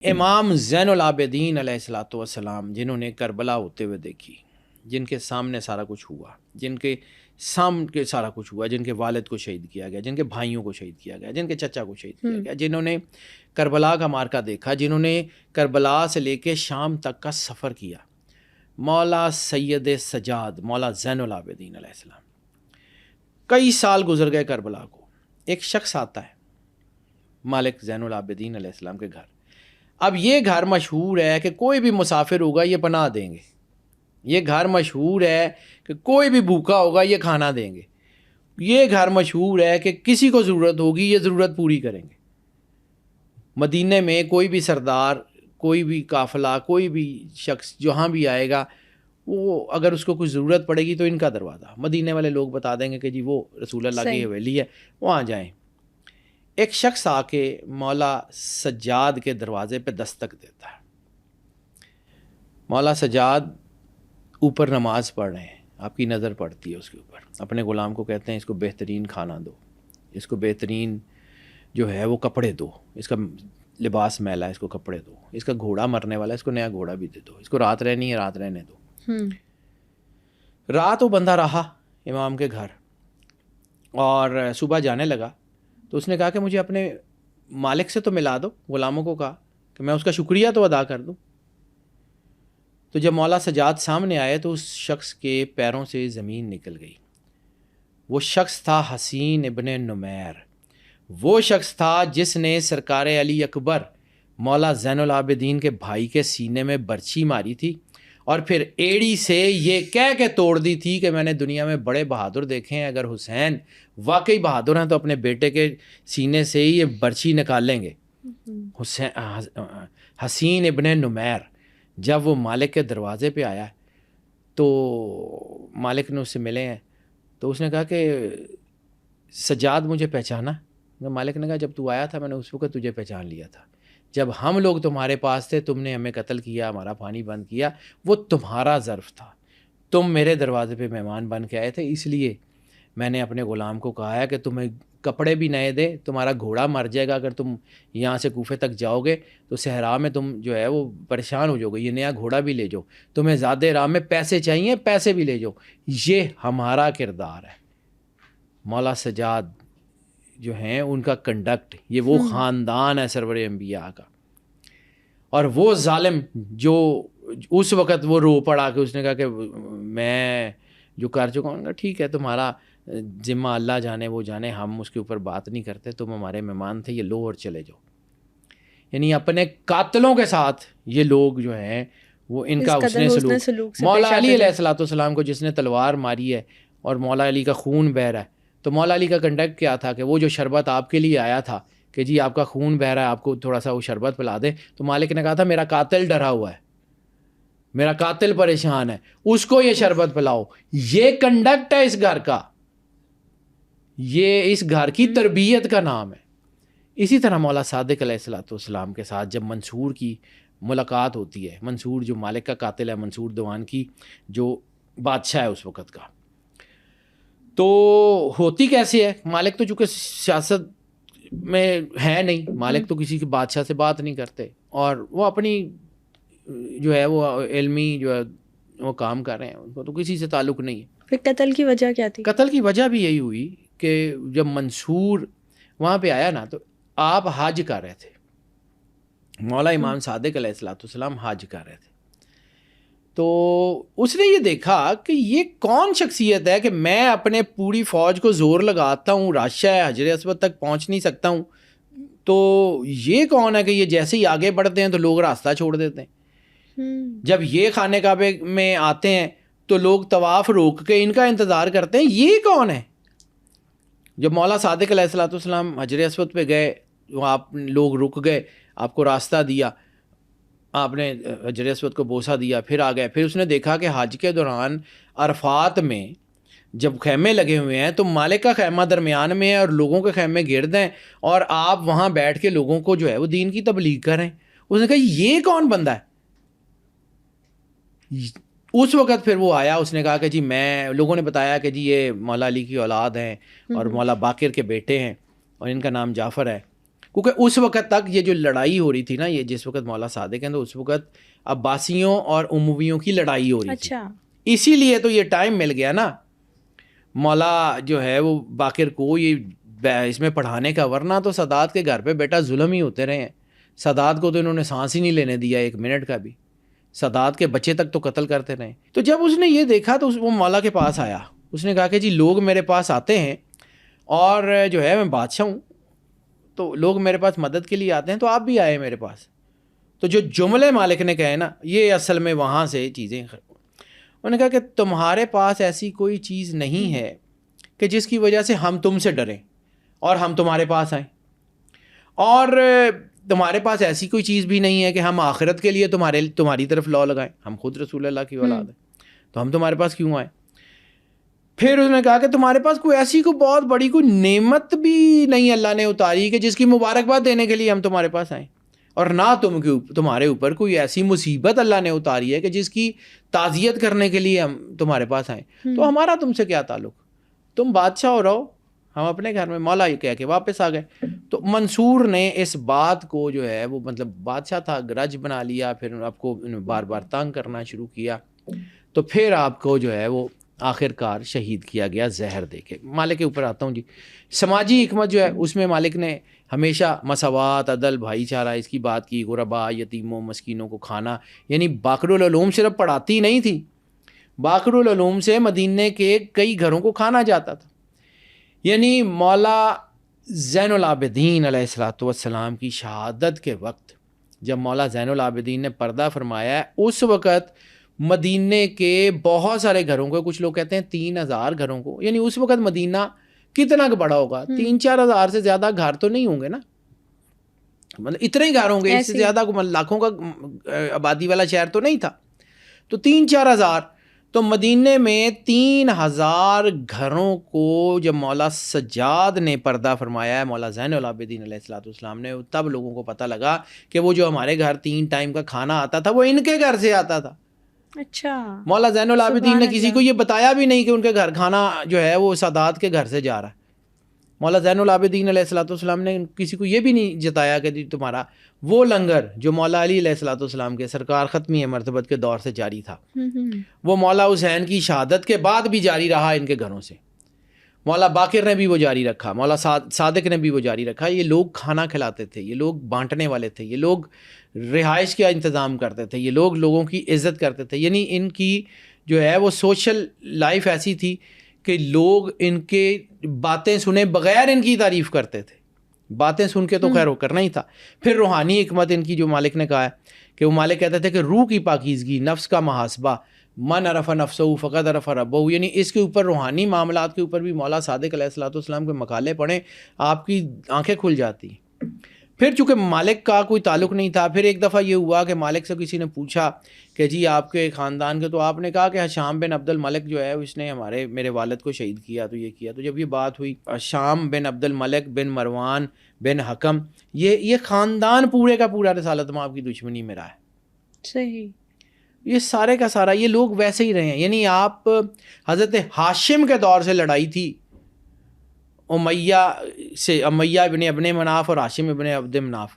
امام زین العابدین علیہ الصلوۃ والسلام جنہوں نے کربلا ہوتے ہوئے دیکھی، جن کے سامنے سارا کچھ ہوا، جن کے سامنے سارا کچھ ہوا، جن کے والد کو شہید کیا گیا، جن کے بھائیوں کو شہید کیا گیا، جن کے چچا کو شہید کیا گیا، جنہوں نے کربلا کا مارکا دیکھا، جنہوں نے کربلا سے لے کے شام تک کا سفر کیا، مولا سید سجاد مولا زین العابدین علیہ السلام۔ کئی سال گزر گئے کربلا کو، ایک شخص آتا ہے مالک زین العابدین علیہ السلام کے گھر۔ اب یہ گھر مشہور ہے کہ کوئی بھی مسافر ہوگا یہ پناہ دیں گے، یہ گھر مشہور ہے کہ کوئی بھی بھوکا ہوگا یہ کھانا دیں گے، یہ گھر مشہور ہے کہ کسی کو ضرورت ہوگی یہ ضرورت پوری کریں گے۔ مدینے میں کوئی بھی سردار، کوئی بھی قافلہ، کوئی بھی شخص جہاں بھی آئے گا، وہ اگر اس کو کچھ ضرورت پڑے گی تو ان کا دروازہ، مدینے والے لوگ بتا دیں گے کہ جی وہ رسول اللہ کی حویلی ہے، وہاں جائیں۔ ایک شخص آ کے مولا سجاد کے دروازے پہ دستک دیتا ہے۔ مولا سجاد اوپر نماز پڑھ رہے ہیں، آپ کی نظر پڑتی ہے اس کے اوپر، اپنے غلام کو کہتے ہیں اس کو بہترین کھانا دو، اس کو بہترین جو ہے وہ کپڑے دو، اس کا لباس میلا ہے اس کو کپڑے دو، اس کا گھوڑا مرنے والا ہے اس کو نیا گھوڑا بھی دے دو، اس کو رات رہنی ہے رات رہنے دو۔ رات وہ بندہ رہا امام کے گھر، اور صبح جانے لگا تو اس نے کہا کہ مجھے اپنے مالک سے تو ملا دو، غلاموں کو کہا کہ میں اس کا شکریہ تو ادا کر دوں۔ تو جب مولا سجاد سامنے آئے تو اس شخص کے پیروں سے زمین نکل گئی۔ وہ شخص تھا حسین ابن نمیر، وہ شخص تھا جس نے سرکار علی اکبر مولا زین العابدین کے بھائی کے سینے میں برچھی ماری تھی، اور پھر ایڑی سے یہ کہہ کے توڑ دی تھی کہ میں نے دنیا میں بڑے بہادر دیکھے ہیں، اگر حسین واقعی بہادر ہیں تو اپنے بیٹے کے سینے سے ہی یہ برچھی نکال لیں گے۔ حسین ابن نمیر جب وہ مالک کے دروازے پہ آیا تو مالک نے اس سے ملے ہیں، تو اس نے کہا کہ سجاد مجھے پہچانا؟ مالک نے کہا جب تو آیا تھا میں نے اس وقت تجھے پہچان لیا تھا، جب ہم لوگ تمہارے پاس تھے تم نے ہمیں قتل کیا، ہمارا پانی بند کیا، وہ تمہارا ظرف تھا، تم میرے دروازے پہ مہمان بن کے آئے تھے، اس لیے میں نے اپنے غلام کو کہا ہے کہ تمہیں کپڑے بھی نئے دے، تمہارا گھوڑا مر جائے گا اگر تم یہاں سے کوفے تک جاؤ گے تو صحرا میں تم جو ہے وہ پریشان ہو جاؤ گے، یہ نیا گھوڑا بھی لے جاؤ، تمہیں زیادہ راہ میں پیسے چاہیے پیسے بھی لے جاؤ۔ یہ ہمارا کردار ہے۔ مولا سجاد جو ہیں ان کا کنڈکٹ، یہ وہ خاندان ہے سرور انبیاء کا، اور وہ ظالم جو اس وقت وہ رو پڑا کہ اس نے کہا کہ میں جو کر چکا ہوں، ٹھیک ہے تمہارا ذمہ اللہ جانے وہ جانے، ہم اس کے اوپر بات نہیں کرتے، تم ہمارے مہمان تھے، یہ لو اور چلے جاؤ۔ یعنی اپنے قاتلوں کے ساتھ یہ لوگ جو ہیں وہ ان کا حسن سلوک، مولا علی علیہ الصلوۃ والسلام کو جس نے تلوار ماری ہے اور مولا علی کا خون بہہ رہا ہے، تو مولا علی کا کنڈکٹ کیا تھا کہ وہ جو شربت آپ کے لیے آیا تھا کہ جی آپ کا خون بہہ رہا ہے آپ کو تھوڑا سا وہ شربت پلا دیں، تو مالک نے کہا تھا میرا قاتل ڈرا ہوا ہے، میرا قاتل پریشان ہے، اس کو یہ شربت پلاؤ۔ یہ کنڈکٹ ہے اس گھر کا، یہ اس گھر کی تربیت کا نام ہے۔ اسی طرح مولا صادق علیہ الصلوۃ والسلام کے ساتھ جب منصور کی ملاقات ہوتی ہے، منصور جو مالک کا قاتل ہے، منصور دیوان کی جو بادشاہ ہے اس وقت کا، تو ہوتی کیسے ہے؟ مالک تو چونکہ سیاست میں ہے نہیں، مالک تو کسی کے بادشاہ سے بات نہیں کرتے، اور وہ اپنی جو ہے وہ علمی جو ہے وہ کام کر رہے ہیں، ان کو تو کسی سے تعلق نہیں ہے۔ پھر قتل کی وجہ کیا تھی؟ قتل کی وجہ بھی یہی ہوئی کہ جب منصور وہاں پہ آیا نا تو آپ حج کر رہے تھے، مولا امام صادق علیہ الصلوۃ والسلام حج کر رہے تھے، تو اس نے یہ دیکھا کہ یہ کون شخصیت ہے کہ میں اپنے پوری فوج کو زور لگاتا ہوں، راشا ہے حجر اسود تک پہنچ نہیں سکتا ہوں، تو یہ کون ہے کہ یہ جیسے ہی آگے بڑھتے ہیں تو لوگ راستہ چھوڑ دیتے ہیں، جب یہ خانہ کعبے میں آتے ہیں تو لوگ طواف روک کے ان کا انتظار کرتے ہیں، یہ کون ہے؟ جب مولا صادق علیہ الصلوۃ والسلام حجر اسود پہ گئے، آپ لوگ رک گئے، آپ کو راستہ دیا، آپ نے حجر اسود کو بوسہ دیا، پھر آ گئے، پھر اس نے دیکھا کہ حج کے دوران عرفات میں جب خیمے لگے ہوئے ہیں تو مالک کا خیمہ درمیان میں ہے اور لوگوں کے خیمے گرد ہیں، اور آپ وہاں بیٹھ کے لوگوں کو جو ہے وہ دین کی تبلیغ کریں۔ اس نے کہا یہ کون بندہ ہے؟ اس وقت پھر وہ آیا، اس نے کہا کہ جی میں، لوگوں نے بتایا کہ جی یہ مولا علی کی اولاد ہیں اور مولا باقر کے بیٹے ہیں اور ان کا نام جعفر ہے، کیونکہ اس وقت تک یہ جو لڑائی ہو رہی تھی نا، یہ جس وقت مولا صادق ہیں تو اس وقت عباسیوں اور امویوں کی لڑائی ہو رہی تھی. اچھا. اسی لیے تو یہ ٹائم مل گیا نا مولا جو ہے وہ باقر کو یہ اس میں پڑھانے کا، ورنہ تو سادات کے گھر پہ بیٹا ظلم ہی ہوتے رہے ہیں. سادات کو تو انہوں نے سانس ہی نہیں لینے دیا ایک منٹ کا بھی. سادات کے بچے تک تو قتل کرتے رہے. تو جب اس نے یہ دیکھا تو وہ مولا کے پاس آیا. اس نے کہا کہ جی لوگ میرے پاس آتے ہیں اور جو ہے میں بادشاہ ہوں تو لوگ میرے پاس مدد کے لیے آتے ہیں، تو آپ بھی آئے میرے پاس. تو جو جملے مالک نے کہے نا، یہ اصل میں وہاں سے چیزیں. انہوں نے کہا کہ تمہارے پاس ایسی کوئی چیز نہیں ہے کہ جس کی وجہ سے ہم تم سے ڈریں اور ہم تمہارے پاس آئیں، اور تمہارے پاس ایسی کوئی چیز بھی نہیں ہے کہ ہم آخرت کے لیے تمہاری طرف لو لگائیں. ہم خود رسول اللہ کی اولاد ہیں تو ہم تمہارے پاس کیوں آئیں. پھر اس نے کہا کہ تمہارے پاس کوئی ایسی کوئی بہت بڑی کوئی نعمت بھی نہیں اللہ نے اتاری کہ جس کی مبارکباد دینے کے لیے ہم تمہارے پاس آئیں، اور نہ تمہارے اوپر کوئی ایسی مصیبت اللہ نے اتاری ہے کہ جس کی تعزیت کرنے کے لیے ہم تمہارے پاس آئیں. تو ہمارا تم سے کیا تعلق، تم بادشاہ ہو رہو، ہم اپنے گھر میں. مولا یہ کہہ کے واپس آ گئے. تو منصور نے اس بات کو جو ہے وہ مطلب بادشاہ تھا گرج بنا لیا، پھر آپ کو بار بار تنگ کرنا شروع کیا. تو پھر آپ کو جو ہے وہ آخر کار شہید کیا گیا زہر دے کے. مالک کے اوپر آتا ہوں جی. سماجی حکمت جو ہے اس میں مالک نے ہمیشہ مساوات، عدل، بھائی چارہ اس کی بات کی. غربا، یتیموں، مسکینوں کو کھانا، یعنی باقر العلوم صرف پڑھاتی نہیں تھی، باقر العلوم سے مدینے کے کئی گھروں کو کھانا جاتا تھا. یعنی مولا زین العابدین علیہ الصلوۃ والسلام کی شہادت کے وقت جب مولا زین العابدین نے پردہ فرمایا ہے، اس وقت مدینے کے بہت سارے گھروں کو، کچھ لوگ کہتے ہیں 3000 گھروں کو، یعنی اس وقت مدینہ کتنا بڑا ہوگا، 3-4 ہزار سے زیادہ گھر تو نہیں ہوں گے نا، مطلب اتنے ہی گھر ہوں گے، اس سے زیادہ لاکھوں کا آبادی والا شہر تو نہیں تھا. تو 3-4 ہزار، تو مدینے میں 3000 گھروں کو جب مولا سجاد نے پردہ فرمایا ہے، مولا زین العابدین علیہ الصلوۃ والسلام نے، تب لوگوں کو پتہ لگا کہ وہ جو ہمارے گھر 3 ٹائم کا کھانا آتا تھا وہ ان کے گھر سے آتا تھا. اچھا. مولا زین العابدین نے کسی کو یہ بتایا بھی نہیں کہ ان کے گھر کھانا جو ہے وہ سادات کے گھر سے جا رہا ہے. مولا زین العابدین علیہ الصلوۃ والسلام نے کسی کو یہ بھی نہیں جتایا کہ تمہارا وہ لنگر جو مولا علی علیہ الصلوۃ والسلام کے سرکار ختمی مرتبت کے دور سے جاری تھا، وہ مولا حسین کی شہادت کے بعد بھی جاری رہا ان کے گھروں سے. مولا باقر نے بھی وہ جاری رکھا، مولا صادق نے بھی وہ جاری رکھا. یہ لوگ کھانا کھلاتے تھے، یہ لوگ بانٹنے والے تھے، یہ لوگ رہائش کا انتظام کرتے تھے، یہ لوگ لوگوں کی عزت کرتے تھے. یعنی ان کی جو ہے وہ سوشل لائف ایسی تھی کہ لوگ ان کے باتیں سنے بغیر ان کی تعریف کرتے تھے. باتیں سن کے تو خیر وہ کرنا ہی تھا. پھر روحانی حکمت ان کی جو مالک نے کہا ہے کہ وہ مالک کہتے تھے کہ روح کی پاکیزگی، نفس کا محاسبہ، من عرف نفسہ فقد عرف ربہ، یعنی اس کے اوپر روحانی معاملات کے اوپر بھی مولا صادق علیہ الصلوۃ والسلام کے مقالے پڑھیں آپ کی آنکھیں کھل جاتی. پھر چونکہ مالک کا کوئی تعلق نہیں تھا، پھر ایک دفعہ یہ ہوا کہ مالک سے کسی نے پوچھا کہ جی آپ کے خاندان کے، تو آپ نے کہا کہ شام بن عبد الملک جو ہے اس نے میرے والد کو شہید کیا، تو یہ کیا. تو جب یہ بات ہوئی، شام بن عبد الملک بن مروان بن حکم، یہ خاندان پورے کا پورا رسالت مآب کی دشمنی میں رہا ہے. صحیح. یہ سارے کا سارا یہ لوگ ویسے ہی رہے ہیں. یعنی آپ حضرت ہاشم کے دور سے لڑائی تھی امیہ سے، امیہ ابن ابن مناف اور ہاشم ابن عبد مناف،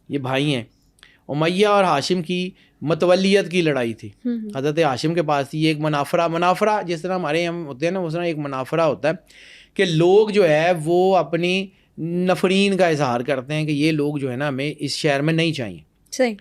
یہ بھائی ہیں. امیہ اور ہاشم کی متولیت کی لڑائی تھی. حضرت ہاشم کے پاس تھی ایک منافرہ جس طرح ہمارے یہاں ہوتے ہیں نا، اس طرح ایک منافرہ ہوتا ہے کہ لوگ جو ہے وہ اپنی نفرین کا اظہار کرتے ہیں کہ یہ لوگ جو ہے نا ہمیں اس شہر میں نہیں چاہیے. صحیح.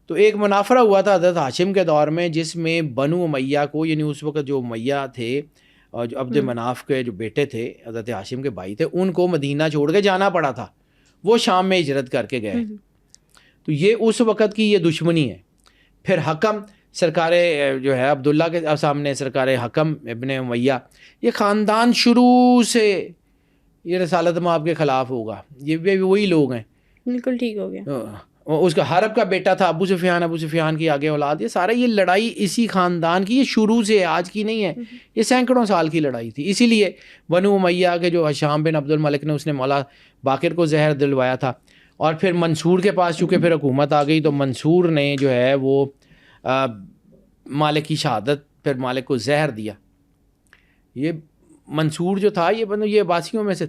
تو ایک منافرہ ہوا تھا حضرت ہاشم کے دور میں، جس میں بنو امیہ کو، یعنی اس وقت جو امیہ تھے اور جو عبد مناف کے جو بیٹے تھے، حضرت ہاشم کے بھائی تھے، ان کو مدینہ چھوڑ کے جانا پڑا تھا. وہ شام میں ہجرت کر کے گئے. تو یہ اس وقت کی یہ دشمنی ہے. پھر حکم سرکار جو ہے عبداللہ کے سامنے سرکار حکم ابن امیہ، یہ خاندان شروع سے یہ رسالت مآب کے خلاف ہوگا. یہ بھی وہی لوگ ہیں. بالکل ٹھیک ہو گیا. اس کا حرب کا بیٹا تھا ابو سفیان کی آگے اولاد. یہ سارا یہ لڑائی اسی خاندان کی، یہ شروع سے آج کی نہیں ہے، یہ سینکڑوں سال کی لڑائی تھی. اسی لیے بنو امیہ کے جو ہشام بن عبد الملک نے، اس نے مولا باقر کو زہر دلوایا تھا. اور پھر منصور کے پاس چونکہ پھر حکومت آ گئی، تو منصور نے جو ہے وہ مالک کی شہادت، پھر مالک کو زہر دیا. یہ منصور جو تھا یہ عباسیوں میں سے،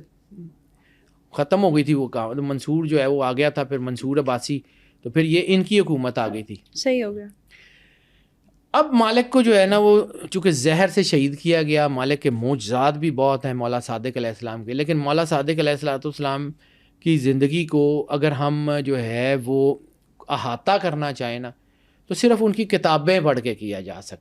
ختم ہو گئی تھی وہ کام. منصور جو ہے وہ آ گیا تھا, پھر منصور عباسی, تو پھر یہ ان کی حکومت آ گئی تھی. صحیح ہو گیا. اب مالک کو جو ہے نا وہ چونکہ زہر سے شہید کیا گیا. مالک کے معجزات بھی بہت ہیں مولا صادق علیہ السلام کے, لیکن مولا صادق علیہ السلام کی زندگی کو اگر ہم جو ہے وہ احاطہ کرنا چاہیں نا تو صرف ان کی کتابیں پڑھ کے کیا جا سکتا